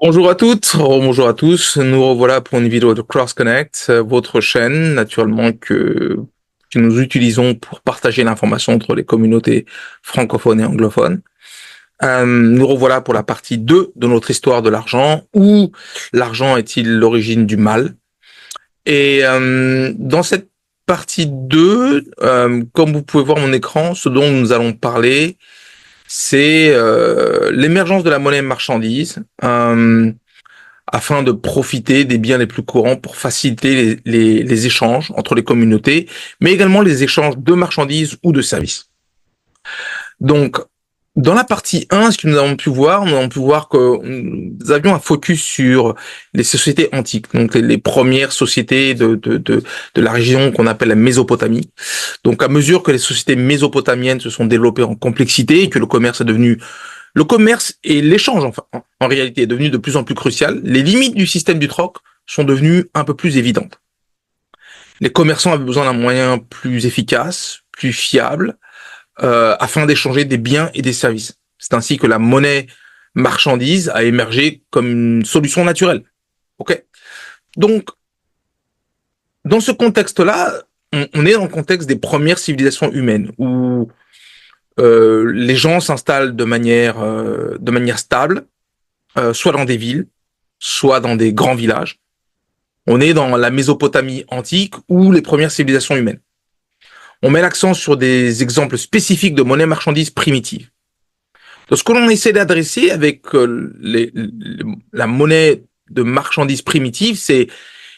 Bonjour à toutes, bonjour à tous. Nous revoilà pour une vidéo de Cross Connect, votre chaîne, naturellement, que nous utilisons pour partager l'information entre les communautés francophones et anglophones. Nous revoilà pour la partie 2 de notre histoire de l'argent, où l'argent est-il l'origine du mal? Et dans cette partie 2, comme vous pouvez voir mon écran, ce dont nous allons parler, c'est l'émergence de la monnaie marchandise. Afin de profiter des biens les plus courants pour faciliter les échanges entre les communautés, mais également les échanges de marchandises ou de services. Donc, dans la partie 1, ce que nous avons pu voir que nous avions un focus sur les sociétés antiques, donc les premières sociétés de la région qu'on appelle la Mésopotamie. Donc, à mesure que les sociétés mésopotamiennes se sont développées en complexité et que le commerce et l'échange, enfin, en réalité, est devenu de plus en plus crucial. Les limites du système du troc sont devenues un peu plus évidentes. Les commerçants avaient besoin d'un moyen plus efficace, plus fiable, afin d'échanger des biens et des services. C'est ainsi que la monnaie marchandise a émergé comme une solution naturelle. Ok. Donc, dans ce contexte-là, on est dans le contexte des premières civilisations humaines, où les gens s'installent de manière stable, soit dans des villes, soit dans des grands villages. On est dans la Mésopotamie antique ou les premières civilisations humaines. On met l'accent sur des exemples spécifiques de monnaie marchandise primitive. Donc, ce que l'on essaie d'adresser avec la monnaie de marchandise primitive, c'est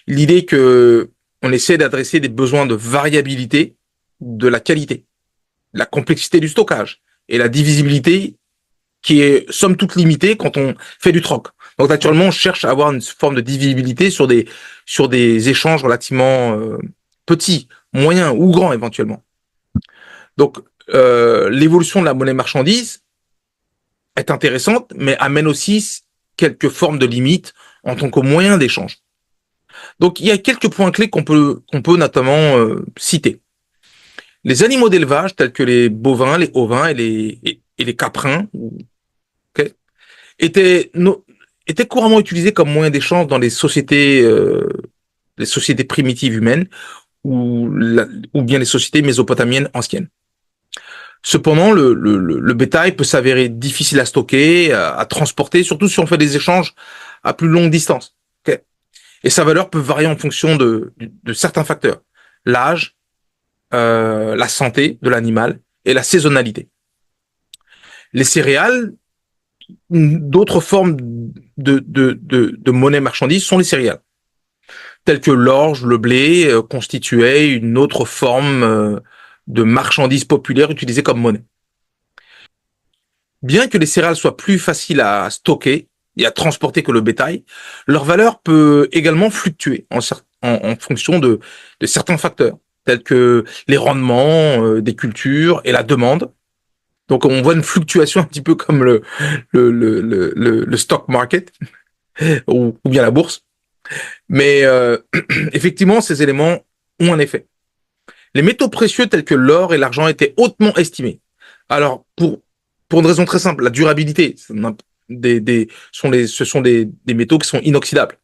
l'idée que on essaie d'adresser des besoins de variabilité, de la qualité, la complexité du stockage et la divisibilité qui est somme toute limitée quand on fait du troc. Donc naturellement, on cherche à avoir une forme de divisibilité sur des échanges relativement petits, moyens ou grands éventuellement. Donc l'évolution de la monnaie marchandise est intéressante, mais amène aussi quelques formes de limites en tant que moyen d'échange. Donc il y a quelques points clés qu'on peut notamment citer. Les animaux d'élevage tels que les bovins, les ovins et les caprins, okay, étaient, no, étaient couramment utilisés comme moyen d'échange dans les sociétés primitives humaines ou bien les sociétés mésopotamiennes anciennes. Cependant, le bétail peut s'avérer difficile à stocker, à transporter, surtout si on fait des échanges à plus longue distance. Okay. Et sa valeur peut varier en fonction de certains facteurs. L'âge, la santé de l'animal et la saisonnalité. Les céréales, d'autres formes de monnaie marchandise sont les céréales, telles que l'orge, le blé, constituaient une autre forme de marchandise populaire utilisée comme monnaie. Bien que les céréales soient plus faciles à stocker et à transporter que le bétail, leur valeur peut également fluctuer en fonction de certains facteurs, tels que les rendements des cultures et la demande. Donc on voit une fluctuation un petit peu comme le stock market ou bien la bourse. Mais effectivement, ces éléments ont un effet. Les métaux précieux tels que l'or et l'argent étaient hautement estimés. Alors, pour une raison très simple, la durabilité, ce sont des métaux qui sont inoxydables.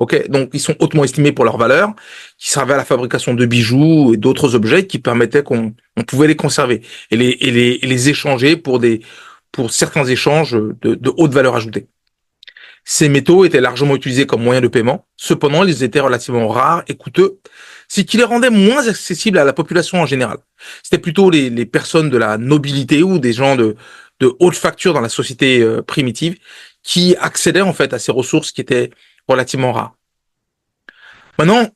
Okay, donc, ils sont hautement estimés pour leur valeur, qui servaient à la fabrication de bijoux et d'autres objets qui permettaient on pouvait les conserver et les échanger pour certains échanges de haute valeur ajoutée. Ces métaux étaient largement utilisés comme moyen de paiement. Cependant, ils étaient relativement rares et coûteux, ce qui les rendait moins accessibles à la population en général. C'était plutôt les personnes de la nobilité ou des gens de haute facture dans la société primitive qui accédaient en fait à ces ressources qui étaient relativement rares. Maintenant,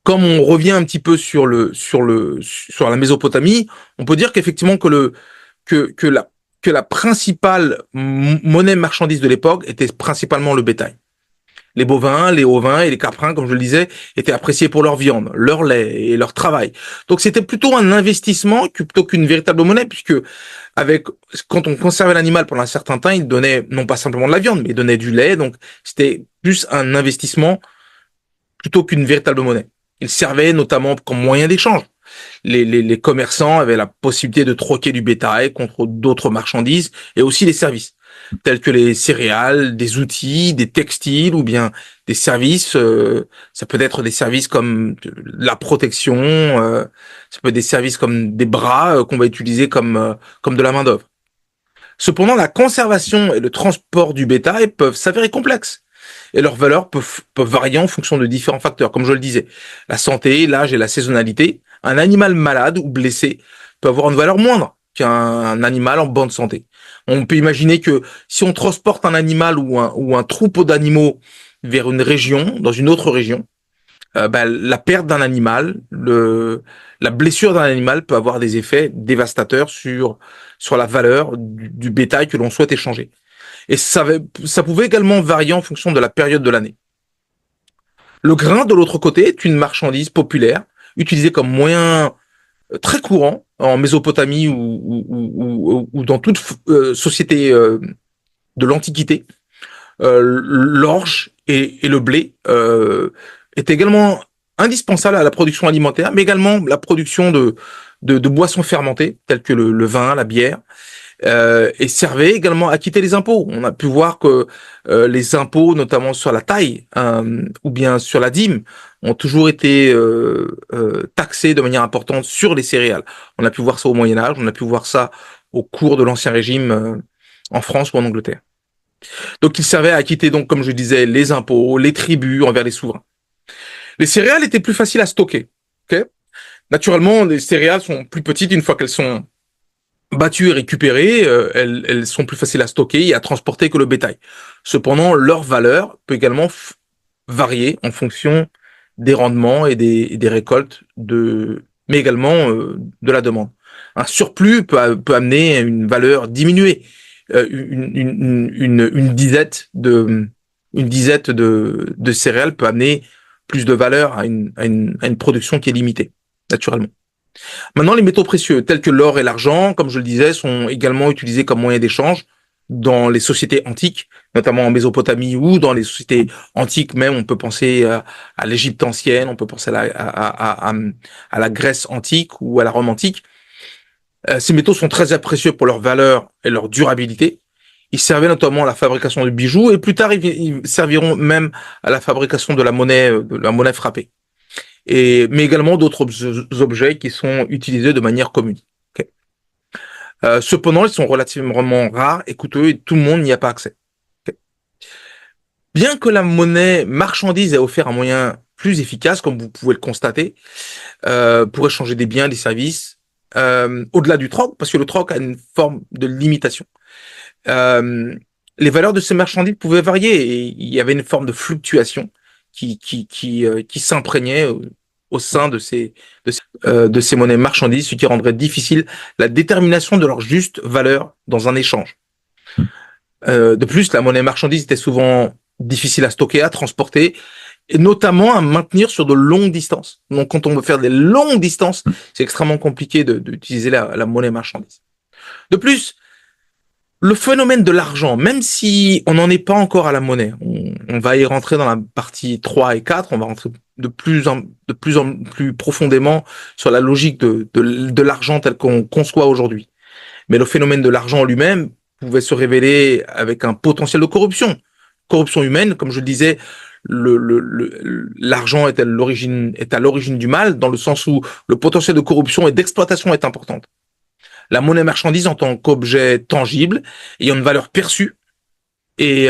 comme on revient un petit peu sur la Mésopotamie, on peut dire qu'effectivement que la principale monnaie marchandise de l'époque était principalement le bétail. Les bovins, les ovins et les caprins, comme je le disais, étaient appréciés pour leur viande, leur lait et leur travail. Donc c'était plutôt un investissement plutôt qu'une véritable monnaie, puisque quand on conservait l'animal pendant un certain temps, il donnait non pas simplement de la viande, mais il donnait du lait. Donc c'était plus un investissement plutôt qu'une véritable monnaie. Il servait notamment comme moyen d'échange. Les commerçants avaient la possibilité de troquer du bétail contre d'autres marchandises et aussi les services. tels que les céréales, des outils, des textiles ou bien des services. Ça peut être des services comme la protection, ça peut être des services comme des bras qu'on va utiliser comme de la main-d'œuvre. Cependant, la conservation et le transport du bétail peuvent s'avérer complexes et leurs valeurs peuvent varier en fonction de différents facteurs, comme je le disais. La santé, l'âge et la saisonnalité. Un animal malade ou blessé peut avoir une valeur moindre qu'un animal en bonne santé. On peut imaginer que si on transporte un animal ou un troupeau d'animaux vers une région, dans une autre région, la perte d'un animal, la blessure d'un animal peut avoir des effets dévastateurs sur la valeur du bétail que l'on souhaite échanger. Et ça pouvait également varier en fonction de la période de l'année. Le grain, de l'autre côté, est une marchandise populaire, utilisée comme moyen très courant en Mésopotamie ou dans toute société de l'Antiquité. L'orge et le blé est également indispensable à la production alimentaire, mais également la production de boissons fermentées, telles que le vin, la bière, et servait également à quitter les impôts. On a pu voir que les impôts, notamment sur la taille ou bien sur la dîme, ont toujours été taxés de manière importante sur les céréales. On a pu voir ça au Moyen Âge, on a pu voir ça au cours de l'Ancien Régime en France ou en Angleterre. Donc il servait à acquitter, donc, comme je disais, les impôts, les tributs envers les souverains. Les céréales étaient plus faciles à stocker. Okay. Naturellement, les céréales sont plus petites une fois qu'elles sont battues et récupérées, elles sont plus faciles à stocker et à transporter que le bétail. Cependant, leur valeur peut également varier en fonction des rendements et des récoltes, mais également de la demande. Un surplus peut amener une valeur diminuée, une disette de céréales peut amener plus de valeur à une production qui est limitée, naturellement. Maintenant, les métaux précieux, tels que l'or et l'argent, comme je le disais, sont également utilisés comme moyen d'échange dans les sociétés antiques, notamment en Mésopotamie ou dans les sociétés antiques même. On peut penser à l'Égypte ancienne, on peut penser à la Grèce antique ou à la Rome antique. Ces métaux sont très précieux pour leur valeur et leur durabilité. Ils servaient notamment à la fabrication de bijoux et plus tard ils serviront même à la fabrication de la monnaie frappée. Mais également d'autres objets qui sont utilisés de manière commune. Okay. Cependant, ils sont relativement rares et coûteux et tout le monde n'y a pas accès. Okay. Bien que la monnaie marchandise ait offert un moyen plus efficace, comme vous pouvez le constater, pour échanger des biens, des services, au-delà du troc, parce que le troc a une forme de limitation. Les valeurs de ces marchandises pouvaient varier et il y avait une forme de fluctuation qui s'imprégnait au sein de ces monnaies marchandises, ce qui rendrait difficile la détermination de leur juste valeur dans un échange. De plus, la monnaie marchandise était souvent difficile à stocker, à transporter, et notamment à maintenir sur de longues distances. Donc, quand on veut faire des longues distances, c'est extrêmement compliqué d'utiliser la monnaie marchandise. De plus, le phénomène de l'argent, même si on n'en est pas encore à la monnaie, on va y rentrer dans la partie 3 et 4, on va rentrer de plus en plus profondément sur la logique de l'argent tel qu'on conçoit aujourd'hui. Mais le phénomène de l'argent en lui-même pouvait se révéler avec un potentiel de corruption. Corruption humaine, comme je le disais, l'argent est à l'origine du mal, dans le sens où le potentiel de corruption et d'exploitation est important. La monnaie marchandise en tant qu'objet tangible, ayant une valeur perçue et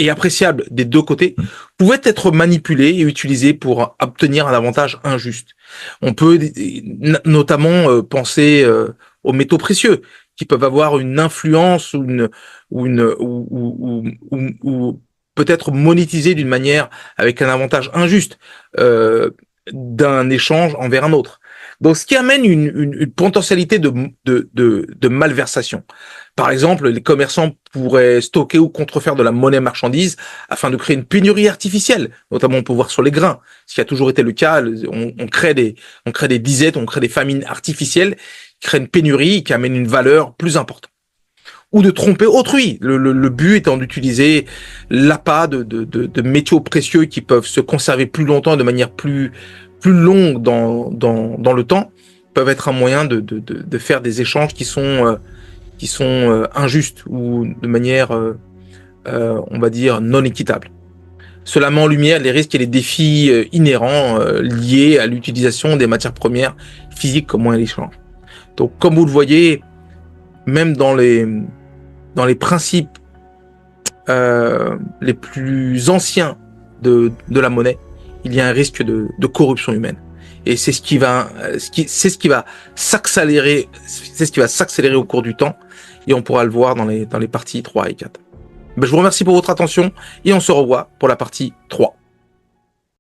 appréciable des deux côtés, pouvait être manipulée et utilisée pour obtenir un avantage injuste. On peut notamment penser aux métaux précieux, qui peuvent avoir une influence ou peut-être monétisés d'une manière avec un avantage injuste d'un échange envers un autre. Donc, ce qui amène une potentialité de malversation. Par exemple, les commerçants pourraient stocker ou contrefaire de la monnaie marchandise afin de créer une pénurie artificielle, notamment on peut voir sur les grains, ce qui a toujours été le cas. On crée des disettes, on crée des famines artificielles, qui créent une pénurie qui amène une valeur plus importante. Ou de tromper autrui. Le but étant d'utiliser l'appât de métaux précieux qui peuvent se conserver plus longtemps de manière plus longue dans le temps, peuvent être un moyen de faire des échanges qui qui sont injustes ou de manière, on va dire, non équitable. Cela met en lumière les risques et les défis inhérents liés à l'utilisation des matières premières physiques comme moyen d'échange. Donc, comme vous le voyez, même dans les principes les plus anciens de la monnaie, il y a un risque de corruption humaine. Et c'est ce qui va s'accélérer, c'est ce qui va s'accélérer au cours du temps, et on pourra le voir dans les parties 3 et 4. Ben, je vous remercie pour votre attention et on se revoit pour la partie 3.